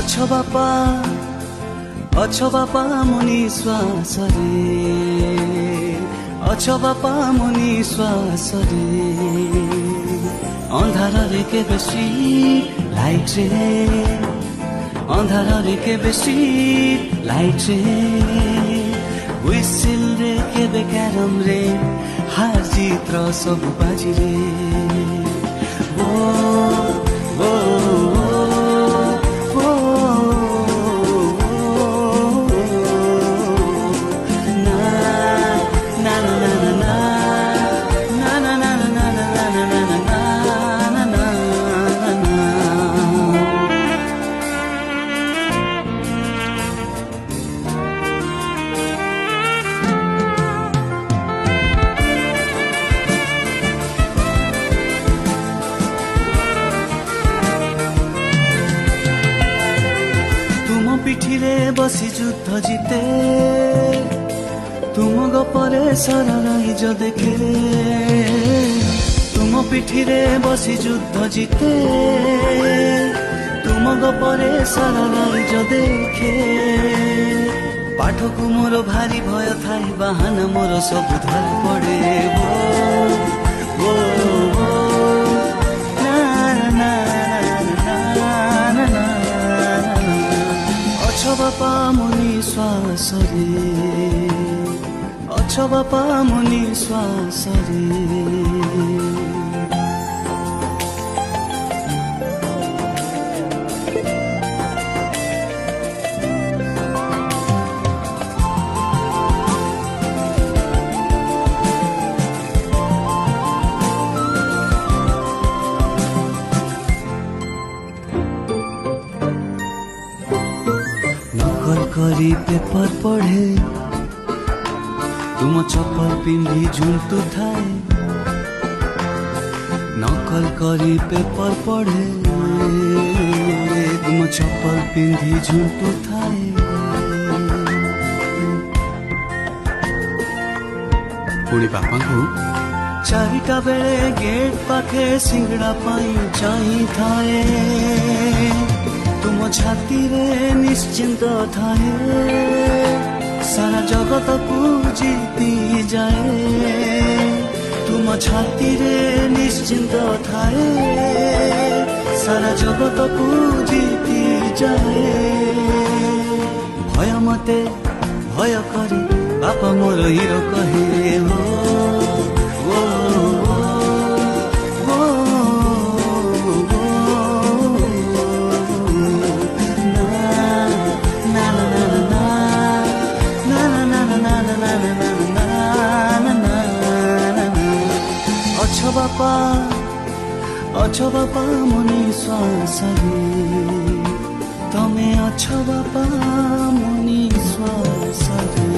ଅଛ ବାପା ମୋ ନିଶ୍ୱାସରେ, ଅଛ ବାପା ମୋ ନିଶ୍ୱାସରେ। ଅନ୍ଧାରରେ କେବେ ଷ୍ଟ୍ରିଟ୍ ଲାଇଟ୍ରେ, ଅନ୍ଧାରରେ କେବେ ଷ୍ଟ୍ରିଟ୍ ଲାଇଟ୍ରେ, ହୁଇସିଲରେ କେବେ କ୍ୟାରମରେ, ହାର ଜିତ୍ର ସବୁ ବାଜିରେ। ଓ ଓ ପିଠିରେ ବସି ଯୁଦ୍ଧ ଜିତେ, ତୁମ ଗପରେ ସରରାଇଜ ଦେଖେ। ତୁମ ପିଠିରେ ବସି ଯୁଦ୍ଧ ଜିତେ, ତୁମ ଗପରେ ସରରାଇଜ ଦେଖେ। ପାଠକୁ ମୋର ଭାରି ଭୟ ଥାଏ, ବାହାନା ମୋର ସବୁ ଧରା ପଡେ। ଓ ଅଛ ବାପା ମୋ ନିଶ୍ୱାସରେ, ଅଛ ବାପା ମୋ ନିଶ୍ୱାସରେ। କରି পেপার পড়ে, তুম চপল পিন্ধি ঝুলতু থাए। নকল করি পেপার পড়ে, তুম চপল পিন্ধি ঝুলতু থাए। পুଣି ବାପାଙ୍କୁ ଚାରିଟା ବେଳେ ଗେଟ୍ ପାଖେ ସିଙ୍ଗଡ଼ା ପାଇଁ ଚାହିଁଥାଏ। ତୁମ ଛାତିରେ ନିଶ୍ଚିନ୍ତ ଥାଏ, ସାରା ଜଗତକୁ ଜିତି ଯାଏ। ତୁମ ଛାତିରେ ନିଶ୍ଚିନ୍ତ ଥାଏ, ସାରା ଜଗତକୁ ଜିତି ଯାଏ। ଭୟ ମତେ ଭୟ କରେ, ବାପା ମୋର ହିରୋ କହେ। ଅଛ ବାପା ମୋ ନିଶ୍ୱାସରେ, ତମେ ଅଛ ବାପା ମୋ ନିଶ୍ୱାସରେ।